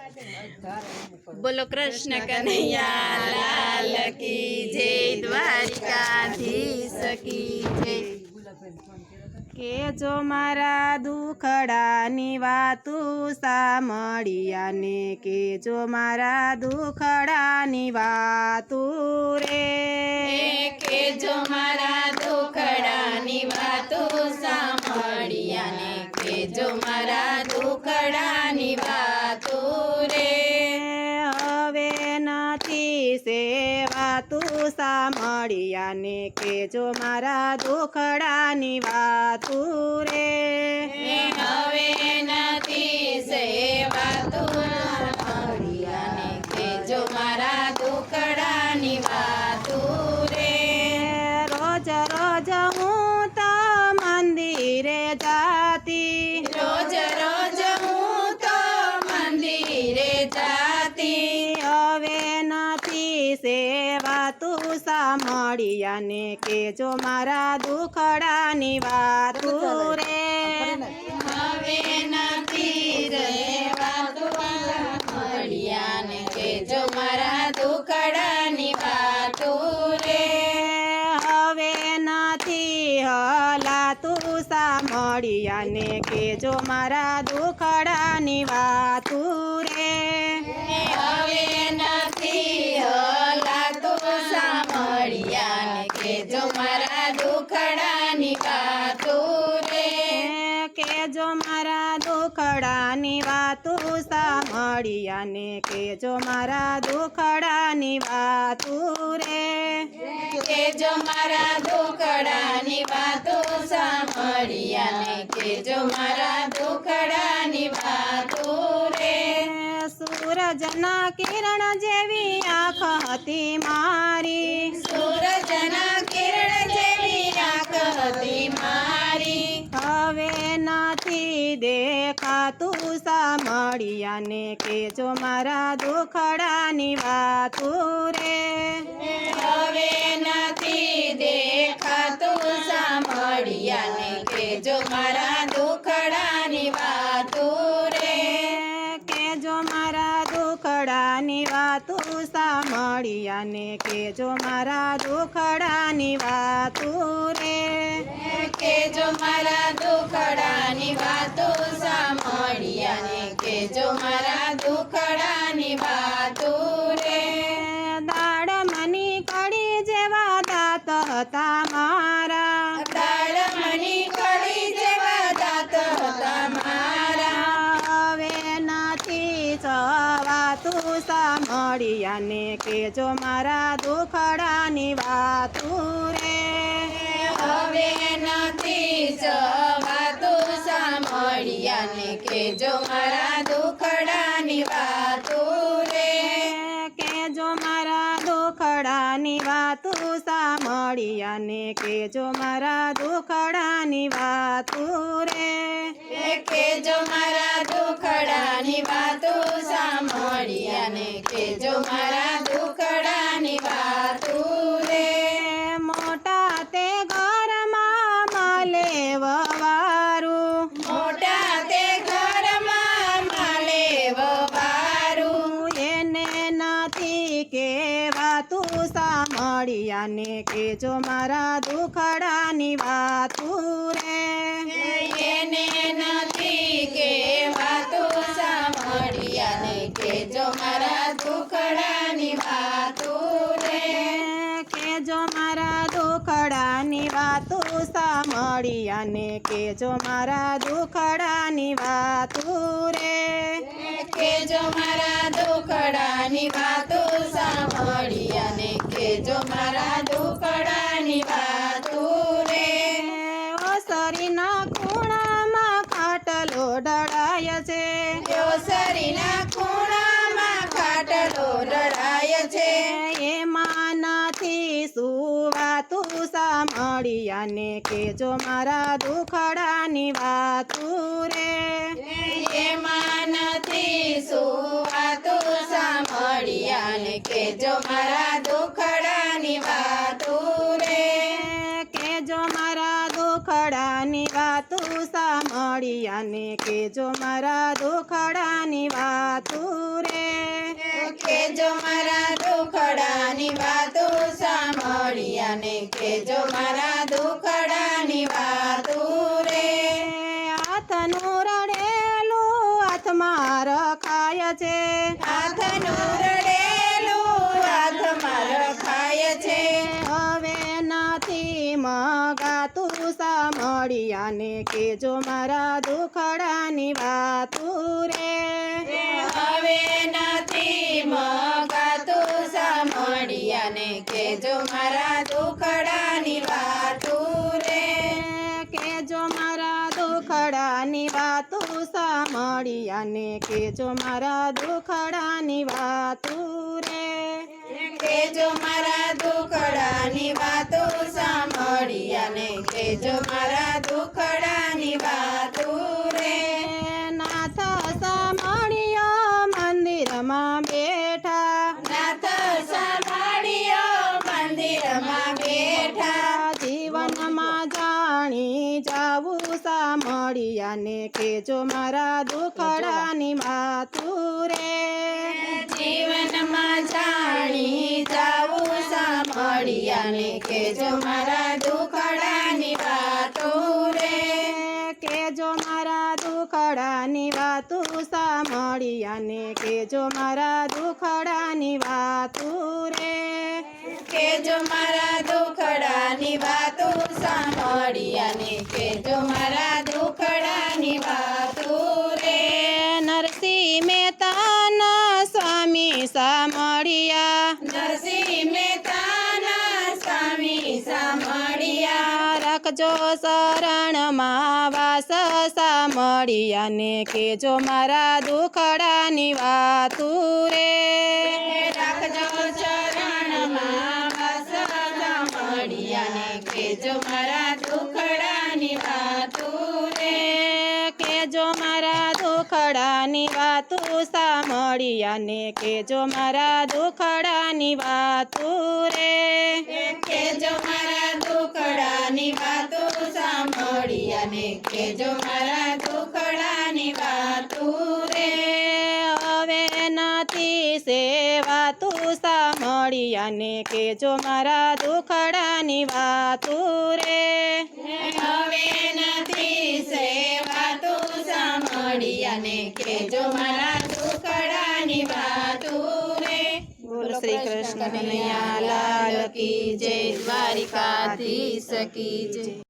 बोलो कृष्ण कन्हैया लाल की जय, द्वारिकाधीश की जय। के जो मारा दुखड़ानी वातु सामळिया ने, के जो मारा दुखड़ानी वातु रे, के जो मारा दुखड़ानी वातु सामळिया ने, के जो मारा दुखड़ानी वातु रे। हवे नथी सेवातु सामळिया ने, के जो मारा दुखड़ानी वातु रे, हवे नथी सेवातु सामळिया ने, के जो मारा दुखड़ानी वातु रे। रोज रोज हूँ तो मंदिरे जाती, रोज रोज हूँ तो मंदिरे जाती, हवे नथी सेवा तू सामळिया ने, के जो मारा दुखड़ानी वातु रे, हवे नथी सेवातु सामळिया ने, के जो मारा दुखड़ानी वातु रे। हवे नथी हलातु सामळिया ने, के जो मारा दुखड़ानी वातु रे, हवे नथी हलातु सामळिया ने, के जो मारा दुखड़ानी वातु रे। के जो मारा दुखड़ानी वातु सामळिया ने, के जो मारा दुखड़ानी वातु रे, के जो मारा दुखड़ानी वातु सामळिया ने, के जो मारा दुखड़ानी वातु रे। सूरजना किरण जेवी आँख हती मारी, सूरजना किरण जेवी आँख हती मारी, हवे नथी देखातु सामळिया ने, के जो मारा दुखड़ानी वातु रे, हवे नथी देखातु सामळिया ने, के जो मारा दुखड़ानी वातु रे। के जो मारा दुखड़ानी वातु सामळिया ने, के जो मारा दुखड़ानी वातु रे, के जो मारा दुखड़ानी वातु सामळिया ने, के जो मारा दुखड़ानी वातु रे। दाड़ मनी कड़ी जेवा दात हता मारा, दाड़मणी कड़ी जेवा दात हता मारा, हवे नथी चवातु सामळिया ने, के जो मारा दुखड़ानी वातु रे, हवे नथी चवातु सामळिया ने, के जो मारा दुखड़ानी वातु रे। के जो मारा दुखड़ानी वातु सामळिया ने, के जो मारा दुखड़ानी वातु रे, के जो मारा दुखड़ानी वातु सामळिया ने, के जो मारा दुखड़ानी वातु रे। मोटा ते घर माले वारू, मोटा ते घर माले वारू, एने नथी के वातु सामळिया ने, के जो मारा दुखड़ानी वातु रे, येने नथी के वातु सामळिया ने, के जो मारा दुखड़ानी वातु रे। के जो मारा दुखड़ानी वातु सामळिया ने, के जो मारा दुखड़ानी वातु रे, के जो मारा दुखड़ानी वातु सामळिया ने, के जो मारा दुखड़ानी वातु रे। ओसरीना खूणामा खाटलो डळाय छे, ओसरीना खूणामा खाटलो डळाય છે, એમાં નથી સુવાતું સામળિયા ને, કે જો મારા દુખડાની વાતું રે, એમાં નથી સુવાતું સામળિયા ને, કે જો મારા દુખડાની વાતું રે, કે જો મારા દુખડાની વાતું સામળિયા ને, કે જો મારા દુખડાની વાતું કેજો મારા દુખડાની વાતો સાંભળી અને કેજો મારા દુખડાની વાતો રે. હાથનું રડેલું હાથમાં રખાય છે, હાથનું રડેલું હાથમાં રખાય છે. હવે નથી મગાતું સાંભળી અને કેજો મારા દુખડાની વાતું રે. હવે નથી મગાતું સાંભળી અને કેજો મારા દુખડાની વાતો રે. કેજો મારા દુખડાની વાતું સાંભળી અને કેજો મારા દુખડાની વાતું રે. કેજો મારા દુખડાની વાતો સાંભળી અને કેજો મારા દુખડાની વાતો રે. નાથ સાંભળ્યો મંદિરમાં બેઠા, નાથ સાંભળ્યો મંદિરમાં બેઠા. જીવનમાં જાણી જાવું સાંભળી અને કેજો મારા દુખડાની વાતું રે. જીવનમાં જાણી જાવું સાંભળી અને કેજો મારા દુખડાની વાતો રે. કેજો મારા દુખડાની વાતું સાંભળી અને કેજો મારા દુખડાની વાતું રે. કેજો મારા દુખડાની વાતો સાંભળી અને કેજો મારા દુખડાની વાતો રે. નરસિંહ મહેતાના સ્વામી સાંભળ્યા, નરસિંહ મહેતાના સ્વામી સાંભળ્યા. રાખજો શરણમાં વાસ સાંભળી અને કેજો મારા દુખડાની વાતું રે. રાખજો ચરણમાં વાસ સાંભળી અને કેજો મારા દુખડાની વાતો રે. કેજો મારા દુખડાની વાતું સાંભળી અને કેજો મારા દુખડાની વાતું રે. કેજો મારા દુખડાની વાતો સાંભળી અને કેજો મારા દુખડાની વાતો રે. હવે નથી સેવાતું સાંભળી અને કેજો મારા દુખડાની વાતું રે. હવે નથી સેવાતો સાંભળી અને કેજો મારા દુખડાની વાતો રે. બોલ શ્રી કૃષ્ણ કનૈયા લાલ કી જય, દ્વારિકાધીશ કી જય.